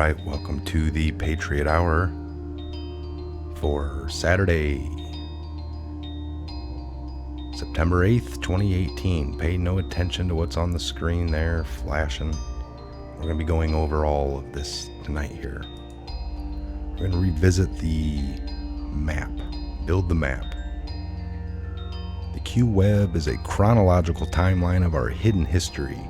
right, welcome to the Patriot Hour for Saturday, September 8th, 2018. Pay no attention to what's on the screen there, flashing. We're going to be going over all of this tonight here. We're going to revisit the map, build the map. The Q-Web is a chronological timeline of our hidden history,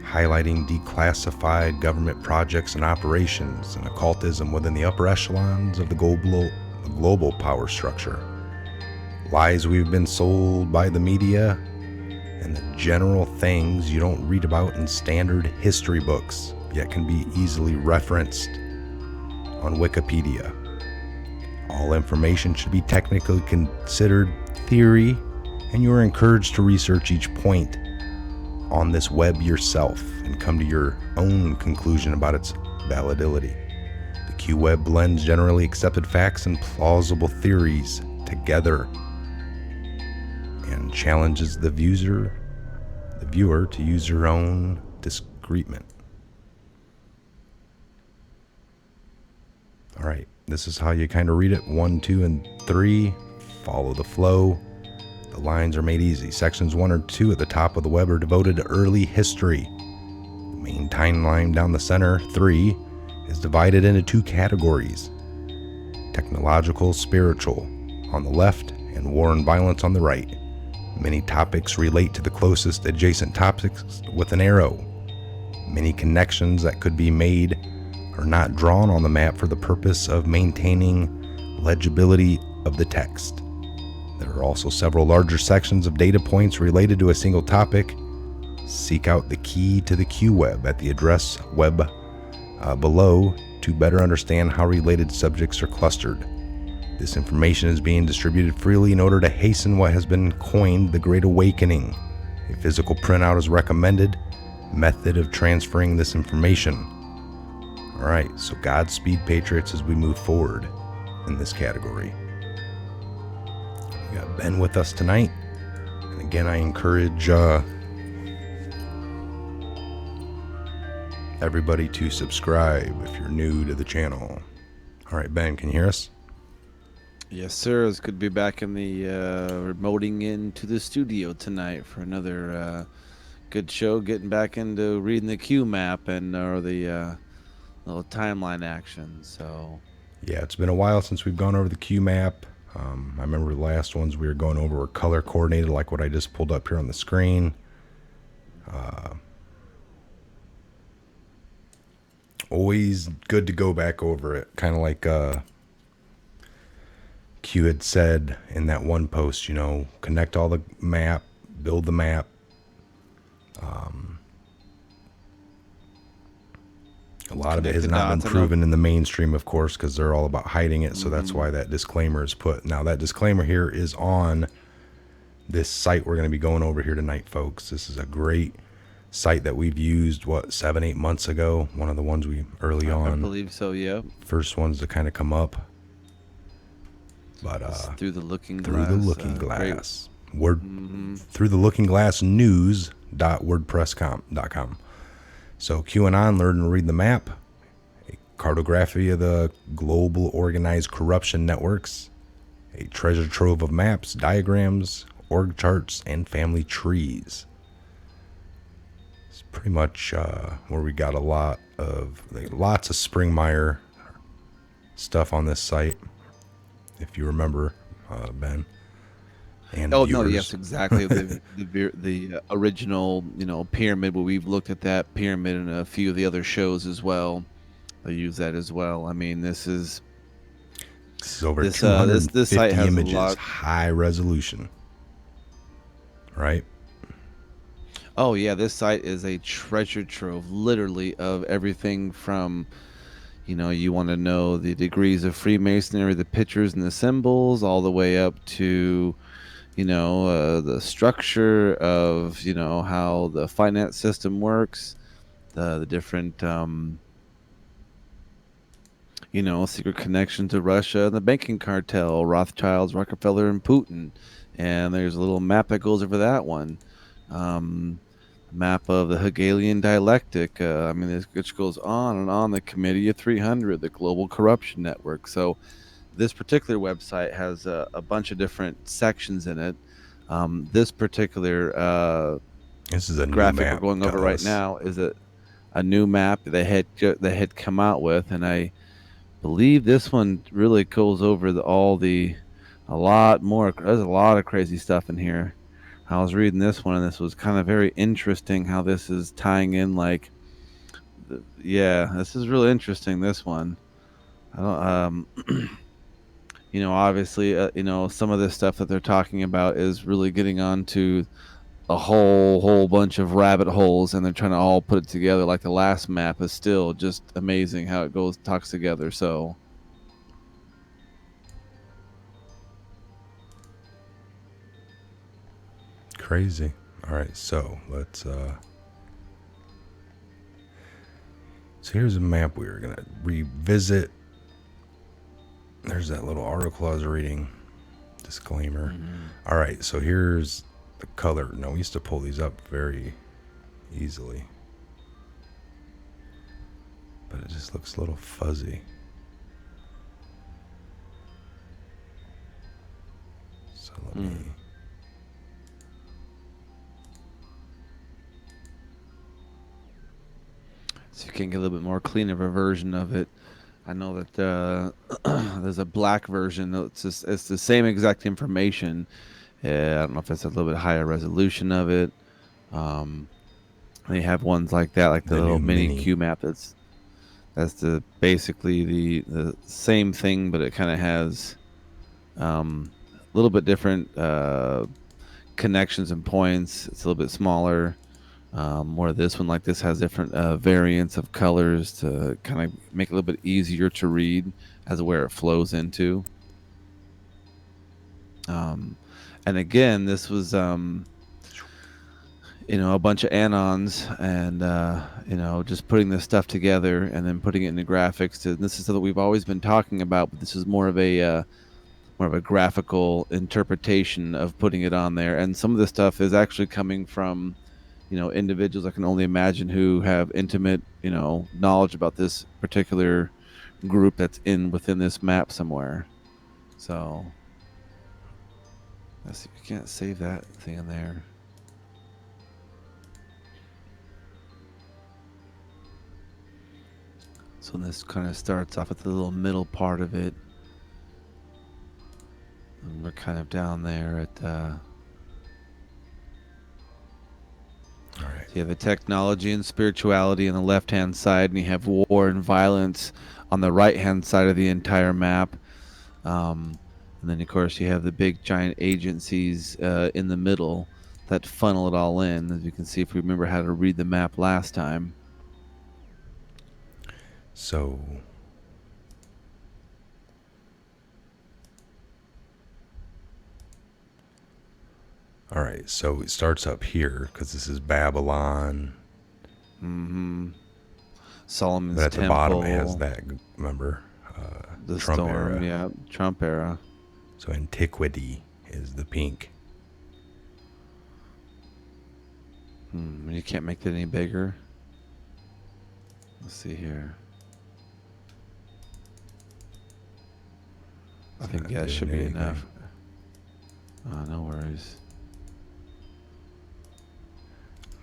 highlighting declassified government projects and operations and occultism within the upper echelons of the global power structure. Lies we've been sold by the media, and the general things you don't read about in standard history books, yet can be easily referenced on Wikipedia. All information should be technically considered theory, and you are encouraged to research each point on this web yourself and come to your own conclusion about its validity. The Q-Web blends generally accepted facts and plausible theories together and challenges the viewer to use your own discernment. All right, this is how you kind of read it. 1, 2, and 3. Follow the flow. The lines are made easy. Sections 1 or 2 at the top of the web are devoted to early history. The main timeline down the center, 3, is divided into 2 categories: technological, spiritual on the left, and war and violence on the right. Many topics relate to the closest adjacent topics with an arrow. Many connections that could be made are not drawn on the map for the purpose of maintaining legibility of the text. There are also several larger sections of data points related to a single topic. Seek out the key to the Q-Web at the address web below to better understand how related subjects are clustered. This information is being distributed freely in order to hasten what has been coined the Great Awakening. A physical printout is recommended method of transferring this information. All right, so Godspeed, Patriots, as we move forward in this category. We got Ben with us tonight, and again I encourage everybody to subscribe if you're new to the channel. All right, Ben, can you hear us? Yes, sir. It's good to be back in the remoting into the studio tonight for another good show. Getting back into reading the Q map and or the little timeline action. So Yeah, it's been a while since we've gone over the Q map. I remember the last ones we were going over were color coordinated, like what I just pulled up here on the screen. Always good to go back over it, kind of like Q had said in that one post, connect all the map, build the map. A lot of it has not been proven in the mainstream, of course, because they're all about hiding it. So that's why that disclaimer is put. Now, that disclaimer here is on this site we're going to be going over here tonight, folks. This is a great site that we've used, 7-8 months ago. One of the ones we early on. I believe so, yeah. First ones to kind of come up. But through the looking glass. Through the looking glass. Through the looking glass news.wordpress.com. So QAnon, learn to read the map, a cartography of the global organized corruption networks, a treasure trove of maps, diagrams, org charts, and family trees. It's pretty much where we got lots of Springmeyer stuff on this site, if you remember, Ben. And viewers. No, yes, exactly. the original, pyramid, where we've looked at that pyramid in a few of the other shows as well. I use that as well. I mean, this is over 250 this site has images, a lot. High resolution, right? Oh yeah, this site is a treasure trove, literally, of everything from, you want to know the degrees of Freemasonry, the pictures and the symbols, all the way up to the structure of how the finance system works, the different secret connection to Russia and the banking cartel, Rothschilds, Rockefeller, and Putin. And there's a little map that goes over that one. map of the Hegelian dialectic. I mean, this which goes on and on. The Committee of 300, the Global Corruption Network. So this particular website has a bunch of different sections in it. This particular This is a new graphic we're map going to over right us. now is a new map they had come out with, and I believe this one really goes over a lot more. There's a lot of crazy stuff in here. I was reading this one, and this was kind of very interesting. How this is tying in, like, yeah, this is really interesting. This one, I don't, obviously, some of this stuff that they're talking about is really getting onto a whole bunch of rabbit holes, and they're trying to all put it together. Like the last map is still just amazing how it talks together. So Crazy. All right, so so here's a map we were gonna revisit. There's that little article I was reading. Disclaimer. All right, so here's the color. Now we used to pull these up very easily, but it just looks a little fuzzy. So let me. so you can get a little bit more clean of a version of it. I know that there's a black version. It's the same exact information. I don't know if it's a little bit higher resolution of it. They have ones like that, like the The little new mini mini. Q map. That's the basically the same thing, but it kind of has a little bit different connections and points. It's a little bit smaller. Where this one, like this, has different variants of colors to kind of make it a little bit easier to read as to where it flows into. And again, this was a bunch of anons, and just putting this stuff together and then putting it into graphics. This is something we've always been talking about, but this is more of a graphical interpretation of putting it on there. And some of this stuff is actually coming from individuals I can only imagine who have intimate knowledge about this particular group that's within this map somewhere. So let's see if you can't save that thing in there. So this kind of starts off at the little middle part of it, and we're kind of down there at All right. so you have the technology and spirituality on the left-hand side, and you have war and violence on the right-hand side of the entire map. And then, of course, you have the big giant agencies in the middle that funnel it all in. As you can see, if we remember how to read the map last time. So all right, so it starts up here because this is Babylon. Solomon's But at the Temple. bottom it has that, remember, The Trump storm, era. yeah, Trump era. So antiquity is the pink. You can't make that any bigger. Let's see here. I think that should be enough. No worries.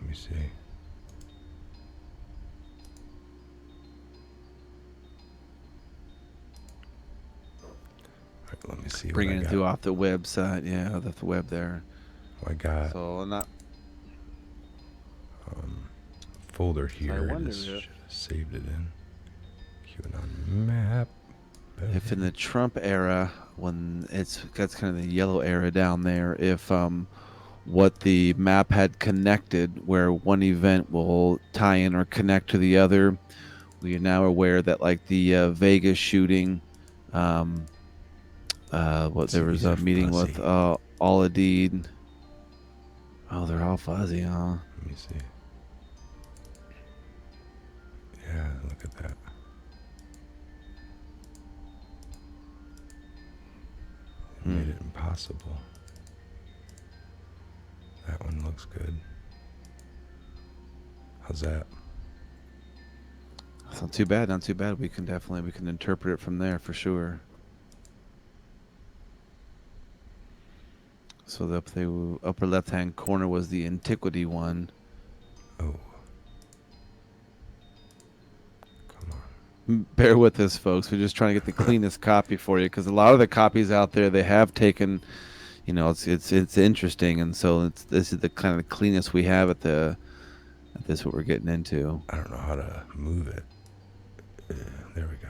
Let me see. All right, let me see. Bringing it through off the website. Yeah, the web there. I got So not folder here. I wonder should have saved it in QAnon map. if in the Trump era, when that's kind of the yellow era down there, if what the map had connected, where one event will tie in or connect to the other. We are now aware that, like the Vegas shooting, there was a meeting with Al-Adid. Oh, they're all fuzzy, huh? Let me see. Yeah, look at that. It made it impossible. That one looks good. How's that? It's not too bad. Not too bad. We can interpret it from there for sure. So the upper left hand corner was the antiquity one. Oh, come on. Bear with us, folks. We're just trying to get the cleanest copy for you because a lot of the copies out there they have taken. It's interesting, and so this is the kind of cleanest we have at this what we're getting into. I don't know how to move it. There we go.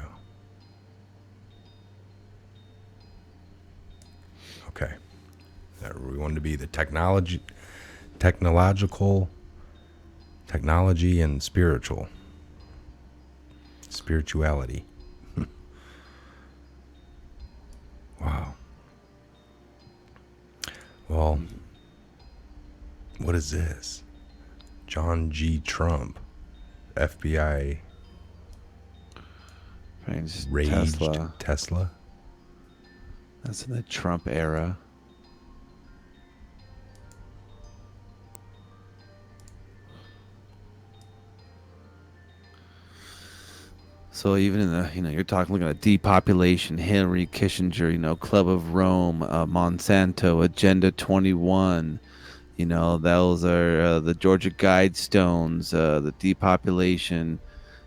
Okay. We wanted to be the technological, technology, and spirituality. Wow. Well, what is this? John G. Trump, FBI raged Tesla. That's in the Trump era. So even in the, you're looking at depopulation, Henry Kissinger, Club of Rome, Monsanto, Agenda 21. Those are the Georgia Guidestones, the depopulation.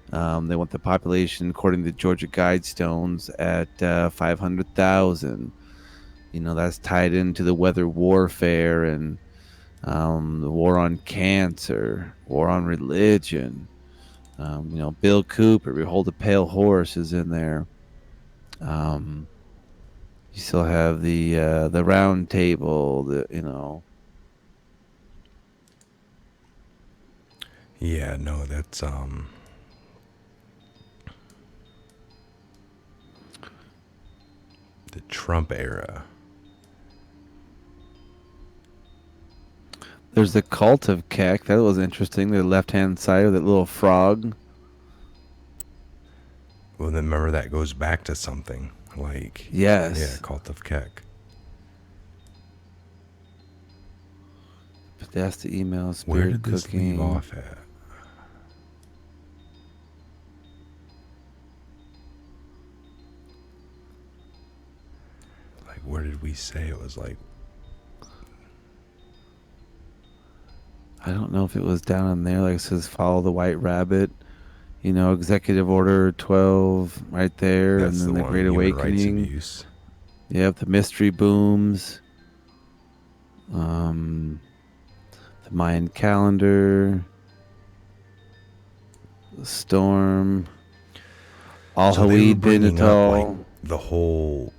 They want the population, according to Georgia Guidestones, at 500,000. That's tied into the weather warfare and the war on cancer, war on religion. Bill Cooper, Behold the Pale Horse is in there. You still have the round table, Yeah, no, that's the Trump era. There's the cult of Keck. That was interesting. The left-hand side of that little frog. Well, then remember that goes back to something like Yes. Cult of Keck. But that's the email. Spirit Where did this cooking. leave off at? Like, where did we say it was like? I don't know if it was down in there. Like it says, follow the white rabbit. Executive Order 12 right there. That's and then the the one, Great human rights Awakening. abuse. Yep, the mystery booms. The Mayan calendar. The storm. All So they were Halid bringing up like Binatal. the whole.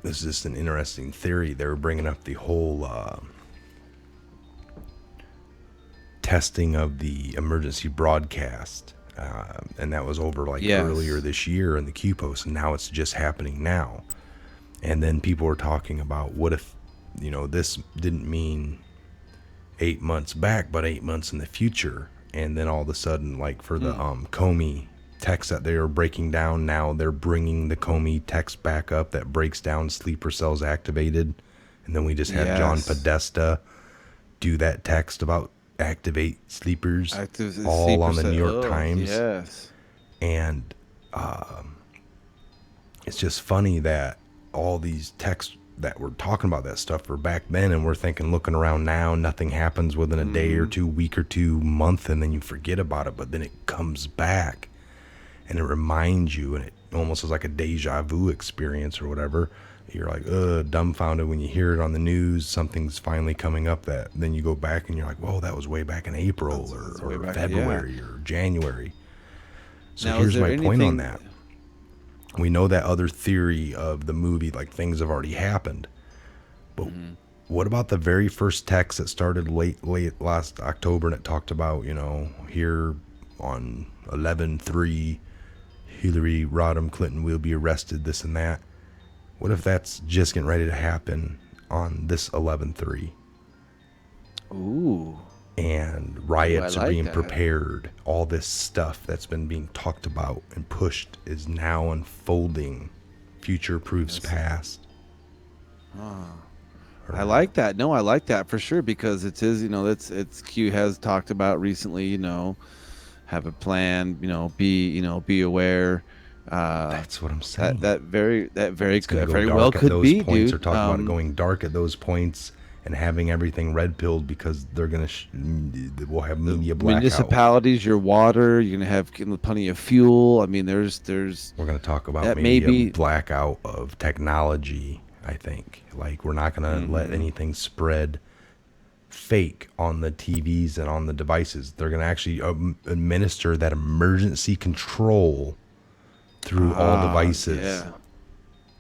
This is just an interesting theory. They were bringing up the whole testing of the emergency broadcast, and that was over like earlier this year in the Q post, and now it's just happening now. And then people were talking about what if, this didn't mean 8 months back, but 8 months in the future. And then all of a sudden, like for the Comey text that they were breaking down, now they're bringing the Comey text back up that breaks down sleeper cells activated. And then we just had John Podesta do that text about activate sleepers, all on the New York Times. Yes. And it's just funny that all these texts that were talking about that stuff were back then, and we're thinking, looking around now, nothing happens within a day or two, week or two, month, and then you forget about it. But then it comes back and it reminds you, and it almost is like a deja vu experience or whatever. You're like, dumbfounded when you hear it on the news. Something's finally coming up that then you go back and you're like, whoa, that was way back in April or February or January. So now, here's my point on that. We know that other theory of the movie, like things have already happened. But what about the very first text that started late last October, and it talked about, here on 11/3, Hillary Rodham Clinton will be arrested, this and that. What if that's just getting ready to happen on this 11/3? Ooh. And riots are being prepared. All this stuff that's been being talked about and pushed is now unfolding. Future proves past. I Or like that. No, I like that for sure because it is, it's Q has talked about recently, have a plan, be aware. Uh, that's what I'm that saying. that very that very It's going to go very well dark at could those be, points, or dude. talk about it going dark at those points and having everything red pilled because they're going to, we'll have The media blackout. municipalities, your water, you're gonna have plenty of fuel. I mean, there's We're going to talk about that may maybe a be. blackout of technology, I think. Like, we're not going to let Hmm. anything spread fake on the TVs and on the devices. They're going to actually administer that emergency control through all devices Yeah.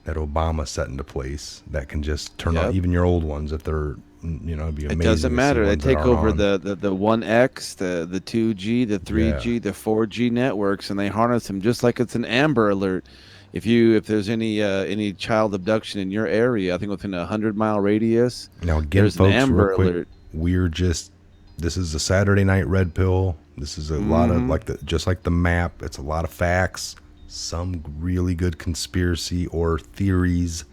that Obama set into place that can just turn on Yep. even your old ones if they're, it'd be It amazing doesn't to see matter. They ones that take aren't over on. the 1X, the 2G, the Yeah. 3G, the 4G networks, and they harness them just like it's an Amber Alert. If there's any child abduction in your area, I think within 100-mile radius, Now, again, there's an folks, real Amber quick, Alert. this is a Saturday night red pill. This is a lot of, Hmm. like, just like the map, it's a lot of facts, some really good conspiracy or theories,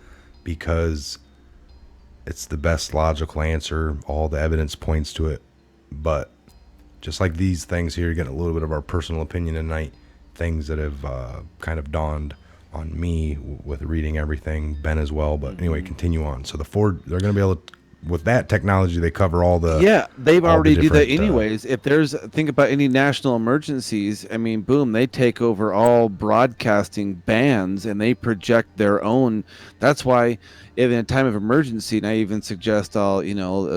because it's the best logical answer. All the evidence points to it. But just like these things here, you're getting a little bit of our personal opinion tonight. Things that have kind of dawned on me with reading everything. Ben as well. But anyway, Hmm. continue on. So the Ford, they're going to be able to, with that technology, they cover Yeah, they've all the already do that different. anyways. If there's think about any national emergencies, I mean, boom, they take over all broadcasting bands and they project their own. That's why, in a time of emergency, and I even suggest all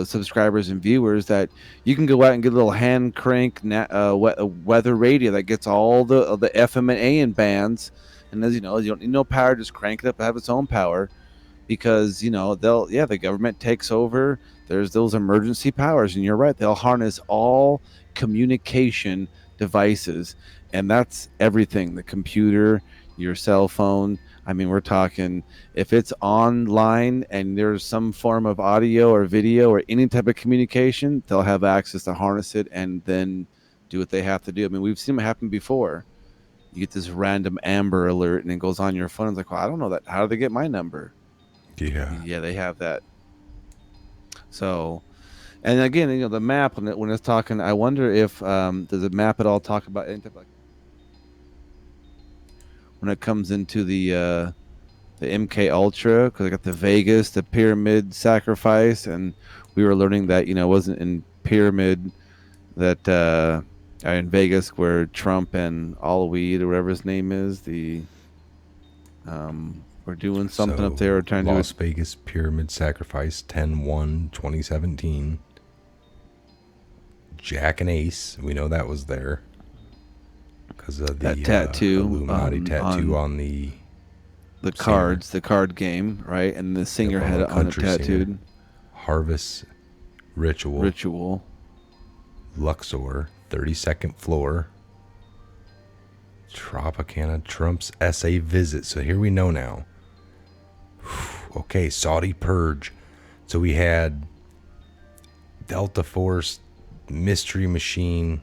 subscribers and viewers that you can go out and get a little hand crank weather radio that gets all the FM and AM bands, and as you know, you don't need no power, just crank it up, have its own power because the government takes over. There's those emergency powers, and you're right, they'll harness all communication devices, and that's everything: the computer, your cell phone. I mean, we're talking, if it's online and there's some form of audio or video or any type of communication, they'll have access to harness it and then do what they have to do. I mean, we've seen it happen before. You get this random Amber Alert and it goes on your phone. It's like, well, I don't know that. How do they get my number? Yeah. Yeah, they have that. So, and again, the map when it's talking, I wonder if does the map at all talk about anything like when it comes into the MK Ultra, because I got the Vegas, the pyramid sacrifice, and we were learning that it wasn't in pyramid that in Vegas where Trump and Allweed or whatever his name is, the we're doing something up So there. We're trying to do Las Vegas Pyramid Sacrifice 10/1/2017. Jack and Ace, we know that was there because of the that tattoo Illuminati tattoo on on the the singer, cards, the card game, right? And the singer on had the it on it country singer. tattooed. Harvest Ritual, Ritual. Luxor, 32nd floor, Tropicana, Trump's SA visit. So here we know now. Okay, Saudi purge. So we had Delta Force, Mystery Machine,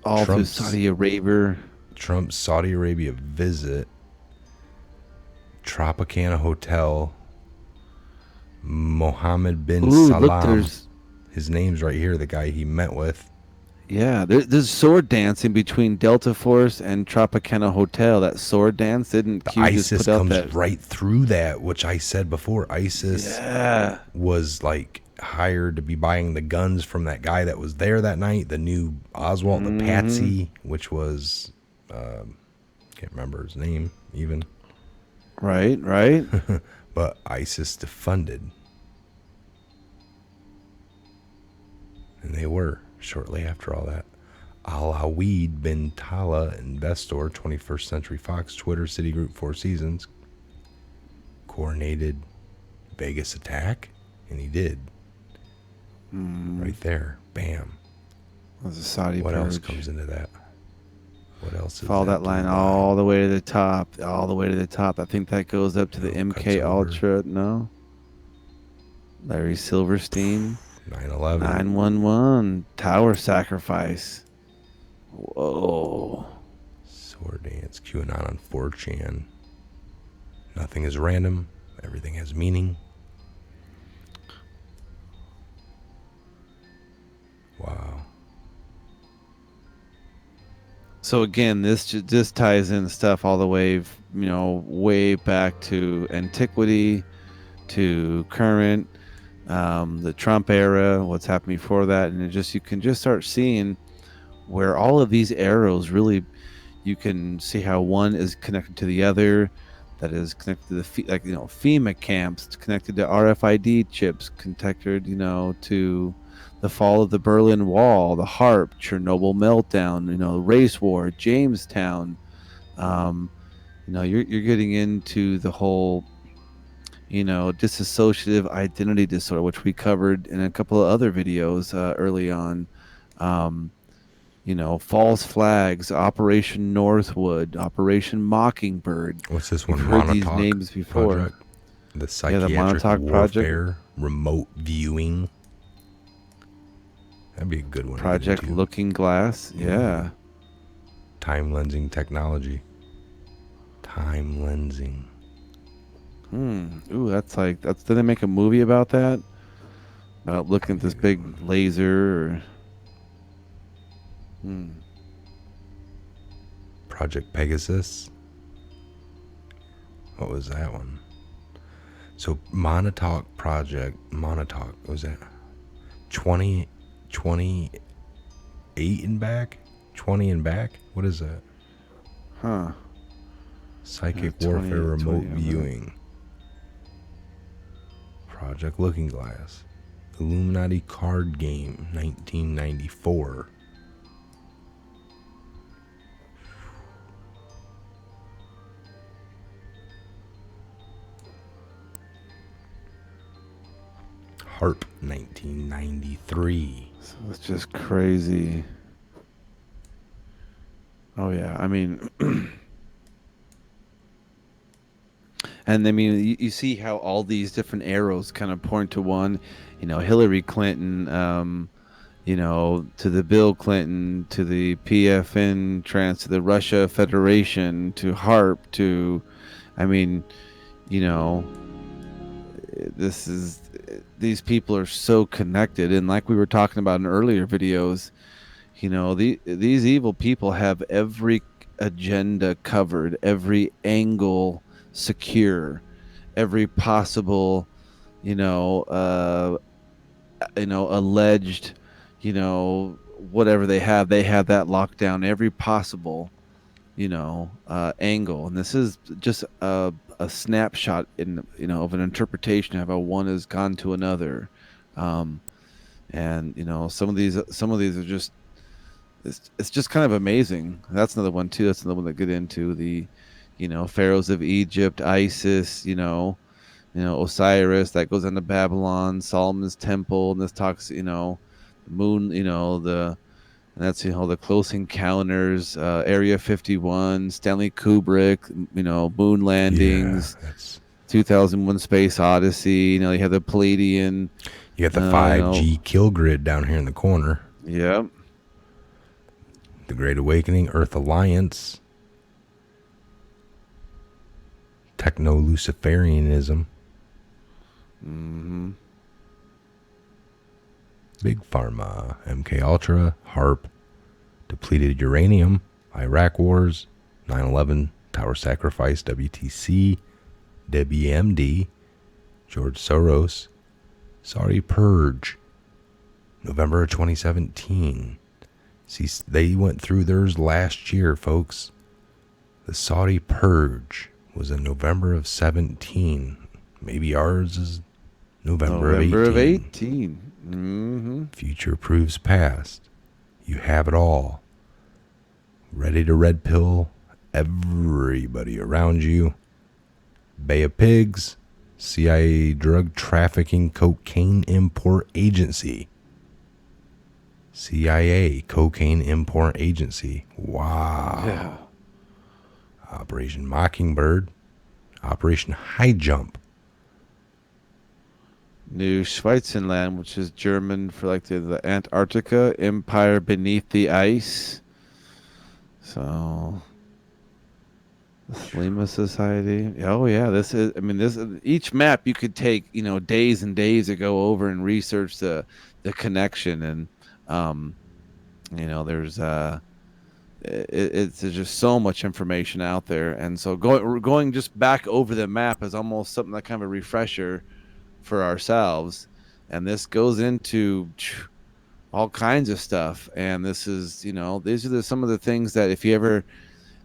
All through Saudi Arabia. Trump's Saudi Arabia visit, Tropicana Hotel, Mohammed bin Ooh, look, Salam. His name's right here, the guy he met with. there's sword dancing between Delta Force and Tropicana Hotel. That sword dance didn't The Q just ISIS put out comes that? right through that, which I said before. ISIS Yeah. was like hired to be buying the guns from that guy that was there that night, the new Oswald, the Hmm. Patsy, which was, can't remember his name even, Right, right. but ISIS defunded. And they were shortly after all that. Alaweed bin Tala, investor, 21st Century Fox, Twitter, Citigroup, Four Seasons, coordinated Vegas attack, and he did. Right there, bam. That's a Saudi What else purge. comes into that? What else is Follow that line all the way to the top, all the way to the top. I think that goes up to the No, cuts MK over. Ultra. No, Larry Silverstein. 9/11. 911 tower sacrifice. Whoa. Sword dance. QAnon on 4chan. Nothing is random. Everything has meaning. So again, this ties in stuff all the way, way back to antiquity, to current, the Trump era, what's happened before that, and you can just start seeing where all of these arrows really, you can see how one is connected to the other, that is connected to like FEMA camps, connected to RFID chips, connected to the fall of the Berlin Wall, the HARP, Chernobyl meltdown, race war, Jamestown. Um, you're getting into the whole dissociative identity disorder, which we covered in a couple of other videos early on. Um, false flags, Operation Northwood, Operation Mockingbird. What's this We've one? heard these Montauk names before. Project? The Yeah, the psychiatric Montauk Project, warfare, remote viewing. That'd be a good one to get Project into. Looking Glass. Yeah. Time lensing technology. Time lensing. Ooh, that's. Did they make a movie about that? About looking at this big laser? Or, Project Pegasus. What was that one? So Montauk Project. Montauk. What was that 28 and back? 20 and back? What is that? Huh? Psychic 20, warfare, remote 20 and back. viewing. Project Looking Glass. Illuminati card game, 1994. HARP, 1993. So it's just crazy. Oh yeah, I mean, and I mean, you see how all these different arrows kind of point to one. Hillary Clinton, to the Bill Clinton, to the PFN trans, to the Russia Federation, to HARP, to, I mean, you know, this is these people are so connected, and like we were talking about in earlier videos, these evil people have every agenda covered, every angle secure, every possible, you know, uh, alleged, whatever they have that locked down, every possible, angle. And this is just a snapshot of an interpretation of how one has gone to another. And some of these are just, it's just kind of amazing. That's another one too. That's another one that get into the, pharaohs of Egypt, Isis, Osiris, that goes into Babylon, Solomon's temple, and this talks, the moon, and that's the Close Encounters, Area 51, Stanley Kubrick, moon landings, Yeah, that's 2001 Space Odyssey. You have the Palladian. you got the 5G kill grid down here in the corner. Yep. The Great Awakening, Earth Alliance, Techno-Luciferianism, Big Pharma, MK Ultra, HARP, depleted uranium, Iraq Wars, 9/11, Tower Sacrifice, WTC, WMD, George Soros, Saudi Purge, November of 2017. See, they went through theirs last year, folks. The Saudi Purge was in November of 17. Maybe ours is November of 18. Future proves past. You have it all. Ready to red pill everybody around you. Bay of Pigs, CIA drug trafficking cocaine import agency. CIA cocaine import agency. Wow. Yeah. Operation Mockingbird, Operation High Jump. New Schweitzenland, which is German for like the Antarctica, Empire Beneath the Ice. So, the Lima Society. Oh yeah, this is. I mean, this each map you could take days and days to go over and research the connection, and there's It's there's just so much information out there, and so going just back over the map is almost something that kind of a refresher for ourselves. And this goes into all kinds of stuff. And this is, these are some of the things that if you ever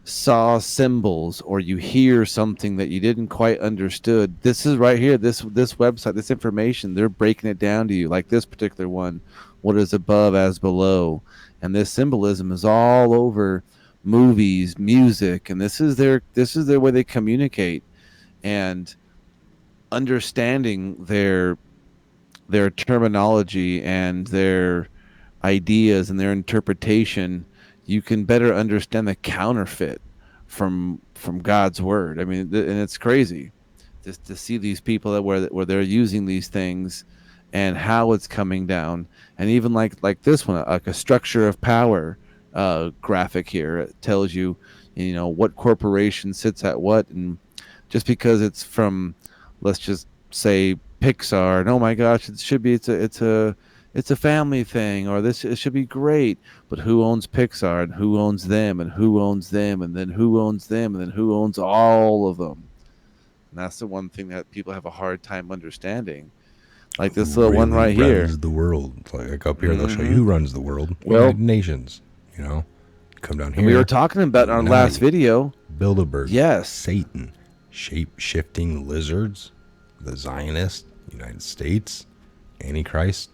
saw symbols or you hear something that you didn't quite understood, this is right here, this website, this information, they're breaking it down to you, like this particular one, what is above as below. And this symbolism is all over movies, music, and this is their way they communicate. And understanding their terminology and their ideas and their interpretation, you can better understand the counterfeit from God's word. I mean, and it's crazy just to see these people that where they're using these things and how it's coming down. And even like this one, like a structure of power graphic here, it tells you, what corporation sits at what. And just because it's from, let's just say, Pixar, and oh my gosh, it should be, it's a family thing, or this, it should be great. But who owns Pixar, and who owns them, and who owns them, and then who owns them, and then who owns all of them? And that's the one thing that people have a hard time understanding. Like this Who little one really right here. runs the world? Like up here, they'll show you Hmm. who runs the world. Well, United Nations. You know, come down and we here. were talking about in our last Illuminati, video. Bilderberg, Yes. Satan, shape-shifting lizards, the Zionist, United States, Antichrist.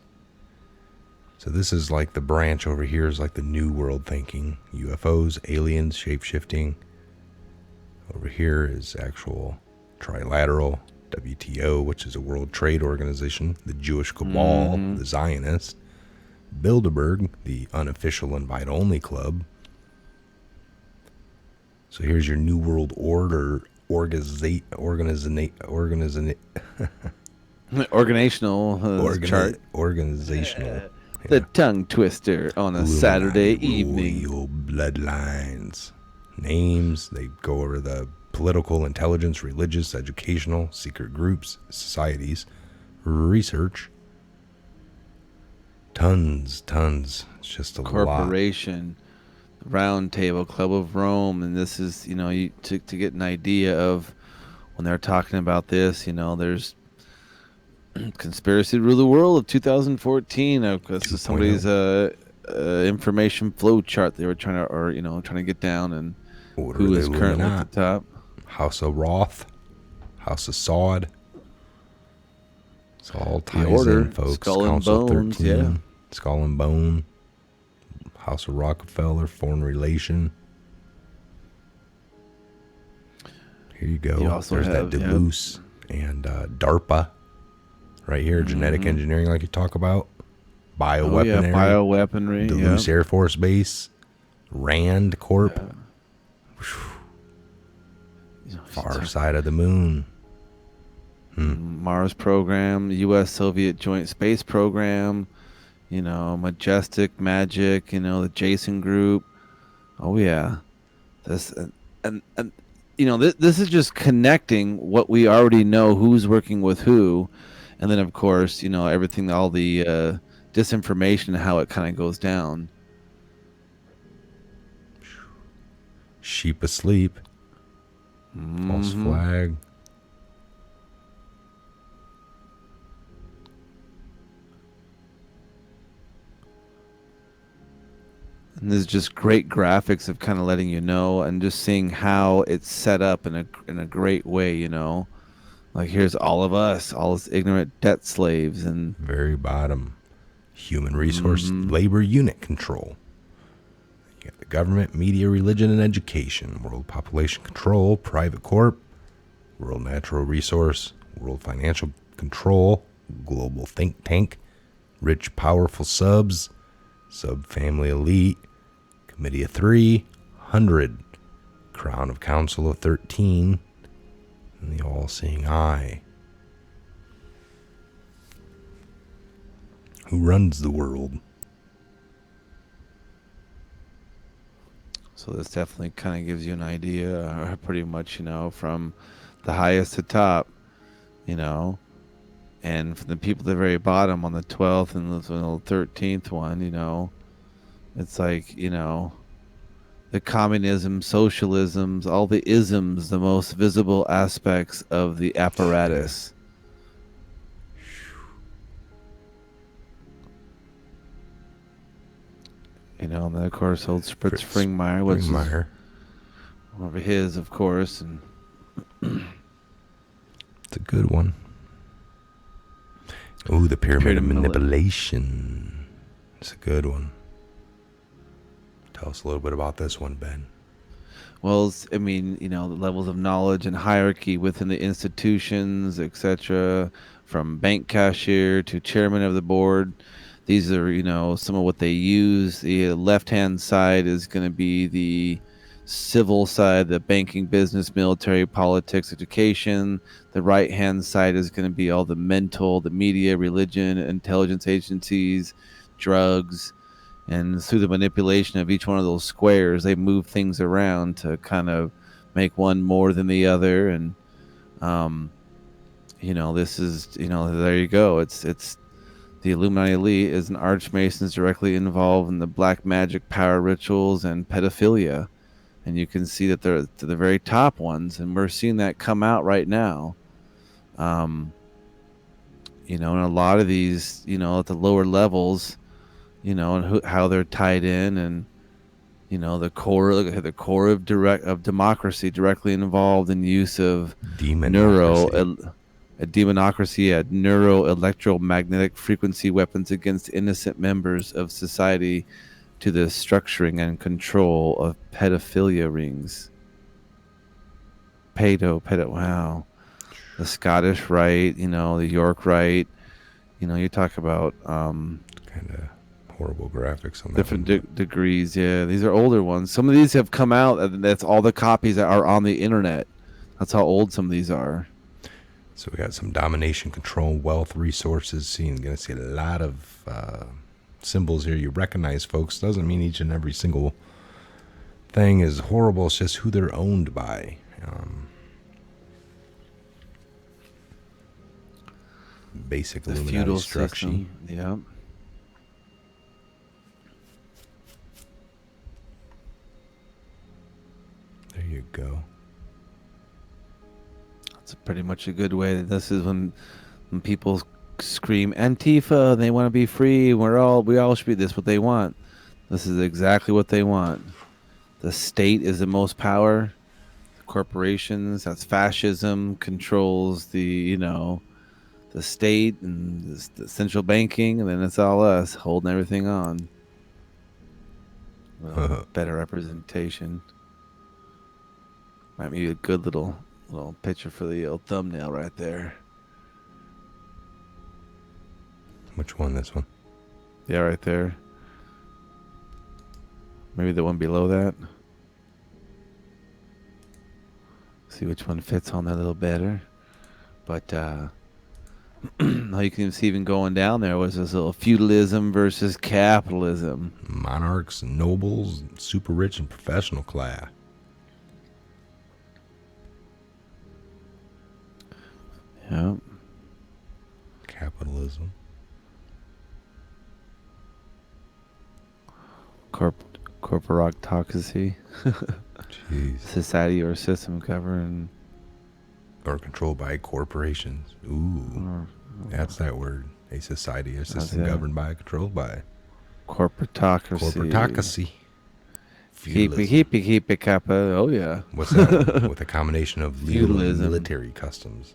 So this is like the branch over here is like the new world thinking. UFOs, aliens, shape-shifting. Over here is actual trilateral, WTO, which is a World Trade Organization, the Jewish cabal, the Zionist, Bilderberg, the unofficial invite-only club. So here's your New World Order organizational chart. Organizational. The tongue twister on a Saturday evening. Royal bloodlines. Names, they go over the political, intelligence, religious, educational, secret groups, societies, research. Tons. It's just a lot. Corporation, Round Table, Club of Rome, and this is, to get an idea of when they're talking about this, there's Conspiracy to Rule the World of 2014. This is somebody's information flow chart they were trying to get down, and Order who of the is currently at Illuminati. the top. House of Roth, House of Sod. It's all ties Order, in, folks. Skull and Council of Bones, 13, yeah. Skull and Bone, House of Rockefeller, Foreign Relation. Here you go. You also There's have, that Duluth and DARPA. Right here, genetic engineering, like you talk about. Bioweaponry. Bioweaponry. Duluth Air Force Base. Rand Corp. Far side of the moon. Mars program, U.S. Soviet joint space program, Majestic Magic, the Jason Group. Oh yeah, this and this is just connecting what we already know, who's working with who, and then of course everything, all the disinformation, how it kind of goes down. Sheep asleep. False flag. And there's just great graphics of kind of letting you know, and just seeing how it's set up in a great way. Like here's all of us, all us ignorant debt slaves, and Very bottom. Human resource labor unit control. You got the government, media, religion, and education. World population control. Private corp. World natural resource. World financial control. Global think tank. Rich powerful subs. Sub-family elite. Committee of 300. Crown of Council of 13. And the all-seeing eye. Who runs the world? so this definitely kind of gives you an idea, pretty much, from the highest to top, and from the people at the very bottom on the 12th and the 13th one, it's like, the communism, socialisms, all the isms, the most visible aspects of the Yeah. apparatus. And then of course old Fritz Fritz Springmeier, which is Springmeier. one of his, of course, and It's a good one. Oh, the pyramid of Pyramid of- manipulation. It's a good one. Tell us a little bit about this one, Ben. well, I mean, the levels of knowledge and hierarchy within the institutions, etc., from bank cashier to chairman of the board. These are, some of what they use. The left-hand side is going to be the civil side, the banking, business, military, politics, education. The right-hand side is going to be all the mental, the media, religion, intelligence agencies, drugs. And through the manipulation of each one of those squares, they move things around to kind of make one more than the other. And, this is, there you go. It's the Illuminati elite is an archmasons directly involved in the black magic, power rituals, and pedophilia. And you can see that they're the very top ones. And we're seeing that come out right now. And a lot of these, at the lower levels, and how they're tied in, and the core of democracy directly involved in use of Demonocracy. a demonocracy, neuro electromagnetic frequency weapons against innocent members of society, to the structuring and control of pedophilia rings. Pedo, wow. The Scottish Rite, the York Rite, you talk about Kind of horrible graphics on that different one. degrees. Yeah, these are older ones. Some of these have come out, and that's all the copies that are on the internet. That's how old some of these are. So we got some domination, control, wealth, resources. You're going to see a lot of symbols here you recognize, folks. Doesn't mean each and every single thing is horrible. It's just who they're owned by. Basic The Illuminati feudal structure. system. Yeah. There you go. That's pretty much a good way. This is when people scream Antifa, they want to be free. We all should be this what they want. This is exactly what they want. The state is the most power. The corporations, that's fascism, controls the state and the central banking, and then it's all us holding everything on. Well, better representation. Might be a good little picture for the old thumbnail right there. Which one? This one? Yeah, right there. Maybe the one below that. See which one fits on that a little better. But now you can see even going down there was this little feudalism versus capitalism. Monarchs, nobles, super rich and professional class. Yeah. Capitalism. Corporatocracy. Jeez. Society or system governed Or controlled by corporations. Ooh. That's that word. A society or system governed by, controlled by. Corporatocracy. Corporatocracy. Keep it, kappa. Oh, yeah. What's that? With a combination of legal and Feudalism. military customs.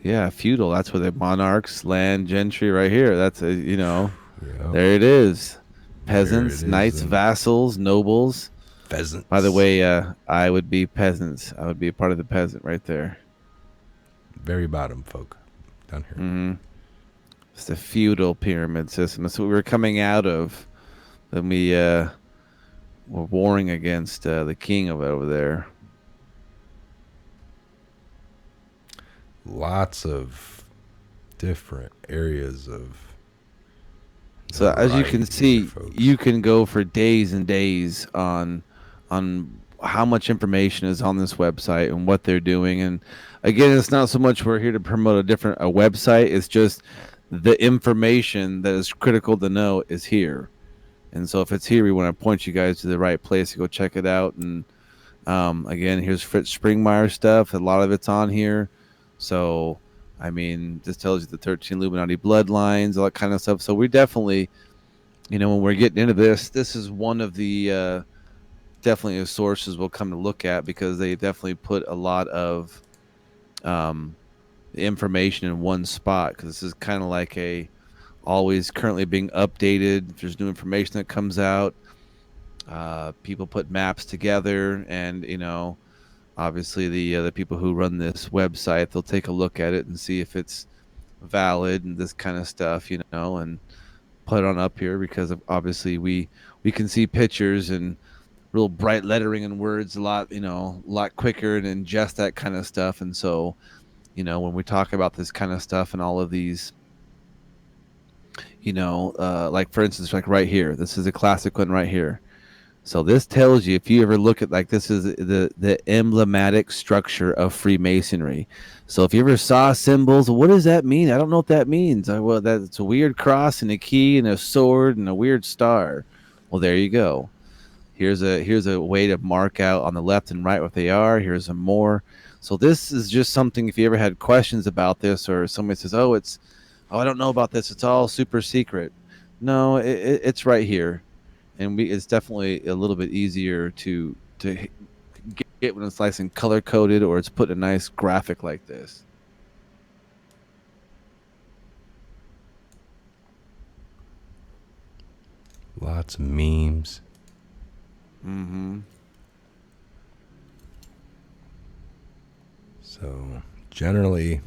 Yeah, feudal. That's where the monarchs, land, gentry right here. That's, Yep. there it is. Peasants, There it is, knights, and vassals, nobles. pheasants. By the way, I would be peasants. I would be a part of the peasant right there. Very bottom folk. Down here. Mm-hmm. It's the feudal pyramid system. That's what we were coming out of. Then we were warring against the king of it over there. Lots of different areas of. So as you can variety see, here, folks. you can go for days and days on how much information is on this website and what they're doing. And again, it's not so much we're here to promote a website. It's just the information that is critical to know is here. And so if it's here, we want to point you guys to the right place to go check it out. And again, here's Fritz Springmeyer stuff. A lot of it's on here. So, I mean, this tells you the 13 Illuminati bloodlines, all that kind of stuff. So we definitely, when we're getting into this is one of the definitely the sources we'll come to look at, because they definitely put a lot of um, information in one spot, because this is kind of like a always currently being updated. If there's new information that comes out, people put maps together, and obviously the people who run this website, they'll take a look at it and see if it's valid and this kind of stuff, and put it on up here, because obviously we can see pictures and real bright lettering and words a lot, a lot quicker, and ingest that kind of stuff. And so, when we talk about this kind of stuff and all of these, like for instance, like right here, this is a classic one right here. So this tells you, if you ever look at, like, this is the emblematic structure of Freemasonry. So if you ever saw symbols, what does that mean? I don't know what that means. Well, that's a weird cross and a key and a sword and a weird star. Well, there you go. Here's a way to mark out on the left and right what they are. Here's a more. So this is just something, if you ever had questions about this, or somebody says, oh, I don't know about this, it's all super secret. No, it's right here. And it's definitely a little bit easier to get when it's nice and color coded, or it's put in a nice graphic like this. Lots of memes. Mm-hmm. So generally,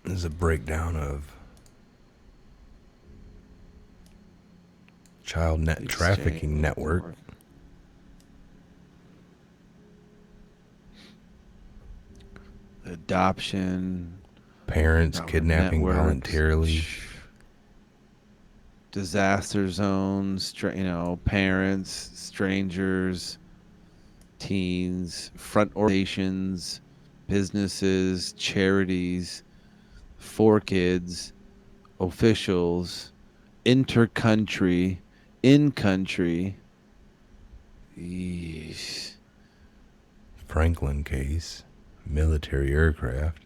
this is a breakdown of child net trafficking network. Adoption. Parents kidnapping networks, voluntarily. Disaster zones, parents, strangers, teens, front organizations, businesses, charities, for kids, officials, inter-country, in-country. Yeesh. Franklin case, military aircraft.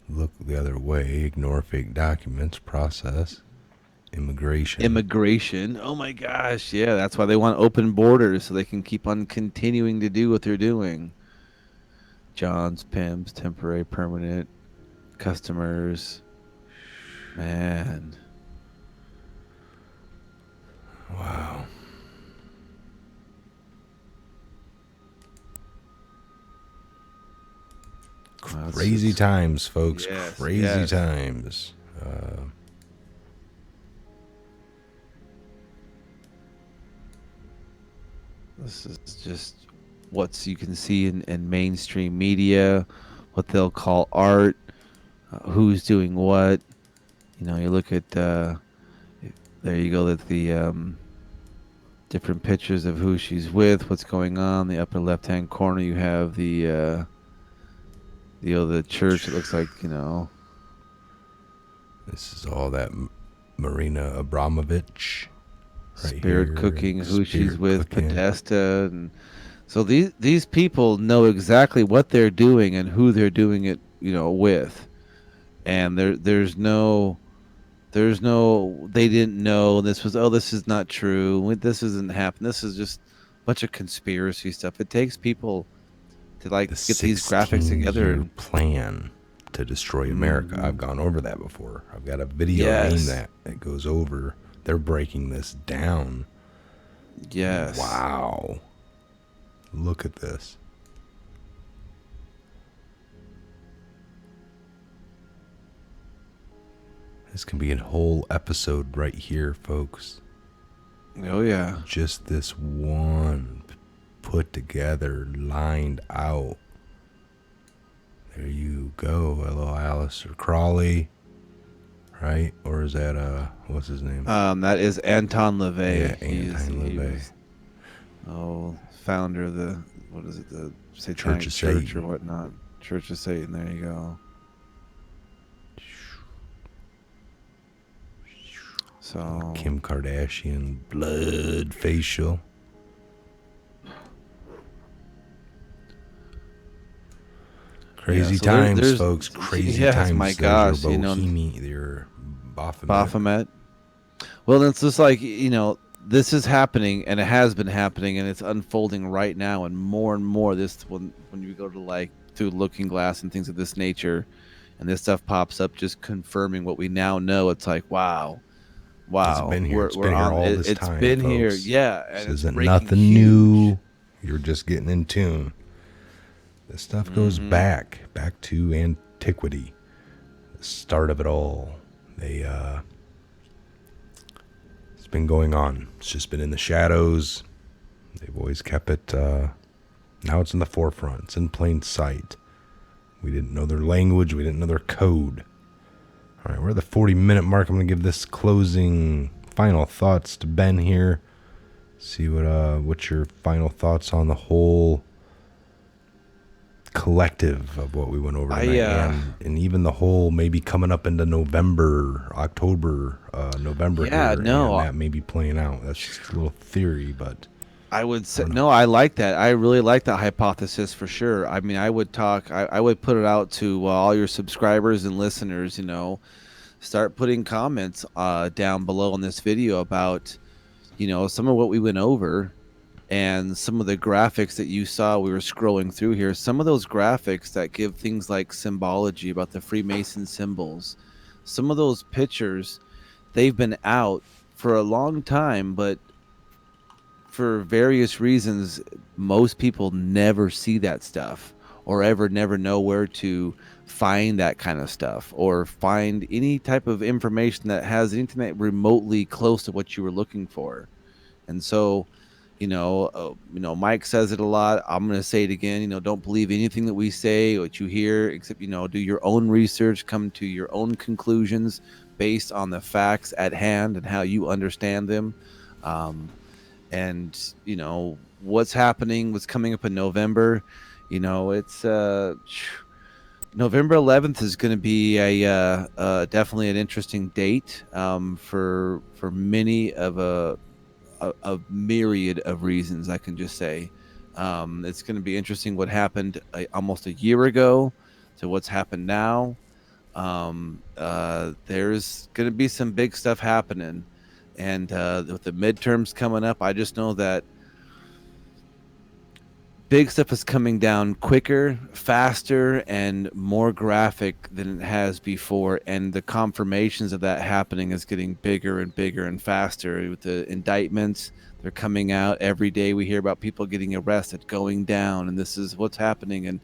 Look the other way, ignore fake documents, process, immigration. Oh my gosh, yeah, that's why they want open borders, so they can keep on continuing to do what they're doing. Johns, pimps, temporary, permanent, customers. Man. Wow. Crazy times, folks. Yes, Crazy times. This is just what you can see in mainstream media, what they'll call art, who's doing what. You look at, there you go, at the different pictures of who she's with, what's going on. The upper left-hand corner, you have the church. It looks like, This is all that Marina Abramovich. Right Spirit here, cooking, who she's with, cooking. Podesta, and so these people know exactly what they're doing and who they're doing it, with, and there's no they didn't know this is not true, this isn't happening, this is just a bunch of conspiracy stuff. It takes people to get these graphics together and plan to destroy America. I've gone over that before. I've got a video that goes over. They're breaking this down. Yes. Wow. Look at this. This can be a whole episode right here, folks. Oh, yeah. Just this one put together, lined out. There you go. Hello, Aleister Crowley. Right? Or is that what's his name? That is Anton LaVey. Yeah, Anton LaVey. Founder of the Satanic Church or whatnot. Church of Satan. There you go. So Kim Kardashian blood facial. Crazy times, folks. Crazy yes, times. my There's gosh, your Bohemian, your Baphomet. Baphomet. Well, it's just like, this is happening, and it has been happening, and it's unfolding right now, and more. This when you go to like through Looking Glass and things of this nature, and this stuff pops up, just confirming what we now know. It's like, wow, It's been here. It's we're been here on. all this It's time, been here, folks. yeah, This and it's isn't breaking nothing huge. new. You're just getting in tune. This stuff goes back to antiquity. The start of it all. It's been going on. It's just been in the shadows. They've always kept it. Now it's in the forefront. It's in plain sight. We didn't know their language. We didn't know their code. All right, we're at the 40-minute mark. I'm going to give this closing final thoughts to Ben here. See what's your final thoughts on the whole collective of what we went over tonight, and even the whole maybe coming up into November, October, November here, and that may be playing out. That's just a little theory, but I would say no. I like that. I really like that hypothesis for sure. I mean, I would put it out to all your subscribers and listeners. Start putting comments down below on this video about some of what we went over, and some of the graphics that you saw. We were scrolling through here. Some of those graphics that give things like symbology about the Freemason symbols. Some of those pictures, they've been out for a long time, but for various reasons, most people never see that stuff, or never know where to find that kind of stuff, or find any type of information that has anything that remotely close to what you were looking for. And so, Mike says it a lot. I'm going to say it again. Don't believe anything that we say, what you hear, except, do your own research, come to your own conclusions based on the facts at hand and how you understand them. And what's happening, what's coming up in November. It's November 11th is going to be a definitely an interesting date for many of a myriad of reasons. I can just say it's going to be interesting what happened almost a year ago to what's happened now. There's going to be some big stuff happening. And with the midterms coming up, I just know that big stuff is coming down quicker, faster, and more graphic than it has before. And the confirmations of that happening is getting bigger and bigger and faster. With the indictments, they're coming out every day. We hear about people getting arrested, going down, and this is what's happening. And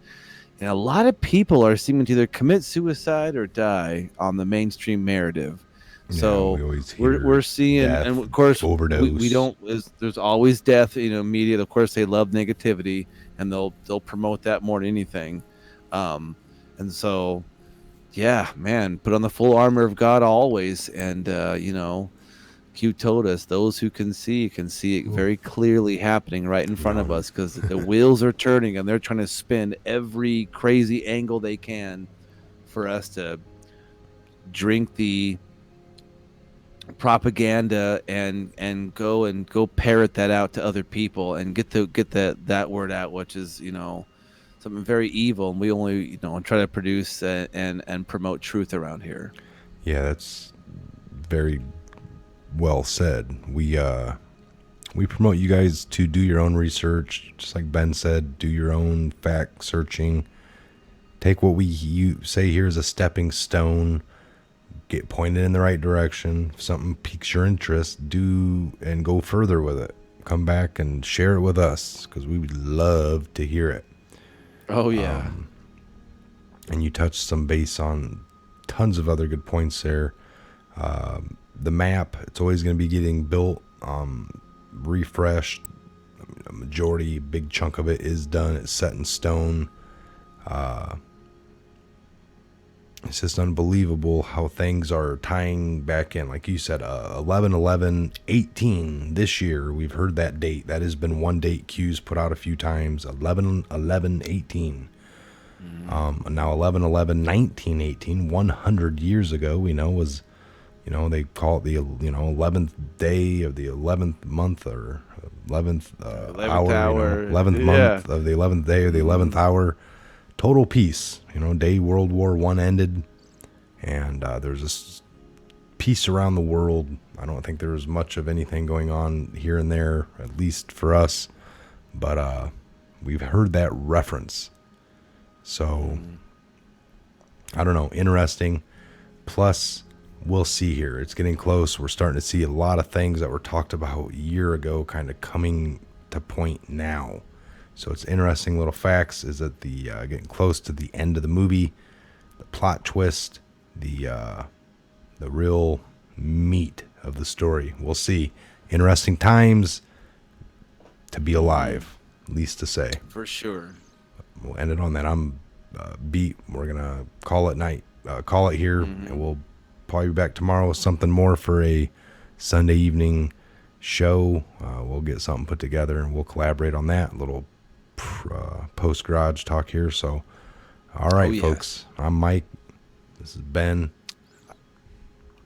a lot of people are seeming to either commit suicide or die on the mainstream narrative. So we're seeing, and of course, we don't. There's always death. Media. Of course, they love negativity, and they'll promote that more than anything. And so, yeah, man, put on the full armor of God always. And Q told us those who can see it very clearly happening right in front of us, because the wheels are turning and they're trying to spin every crazy angle they can for us to drink the propaganda and go parrot that out to other people and get that word out, which is something very evil, and we only try to produce and promote truth around here. Yeah, that's very well said. We promote you guys to do your own research, just like Ben said. Do your own fact searching. Take what you say here as a stepping stone. Get pointed in the right direction. If something piques your interest, do and go further with it. Come back and share it with us, because we would love to hear it. Oh yeah. And you touched some base on tons of other good points there. The map, it's always going to be getting built, refreshed. A majority, big chunk of it is done. It's set in stone. It's just unbelievable how things are tying back in. Like you said, 11/11/18 this year. We've heard that date. That has been one date Q's put out a few times. 11/11/18. Now 11/11/1918, 100 years ago, we know, was They call it the 11th day of the 11th month, or 11th 11th hour. hour. 11th Yeah. month of the 11th day of the 11th Mm. hour. Total peace. Day World War One ended, and there's this peace around the world. I don't think there was much of anything going on here and there, at least for us, but we've heard that reference. So I don't know, interesting. Plus, we'll see here. It's getting close. We're starting to see a lot of things that were talked about a year ago kind of coming to point now. So it's interesting little facts is that the getting close to the end of the movie, the plot twist, the real meat of the story. We'll see. Interesting times to be alive, least to say. For sure. We'll end it on that. I'm beat. We're gonna call it night. Call it here, and we'll probably be back tomorrow with something more for a Sunday evening show. We'll get something put together, and we'll collaborate on that. A little post garage talk here. So, all right, folks. I'm Mike. This is Ben.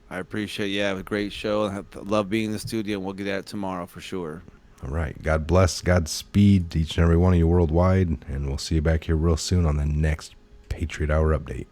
I appreciate it. Yeah, it was a great show. I love being in the studio, and we'll get at it tomorrow for sure. All right. God bless. Godspeed to each and every one of you worldwide. And we'll see you back here real soon on the next Patriot Hour update.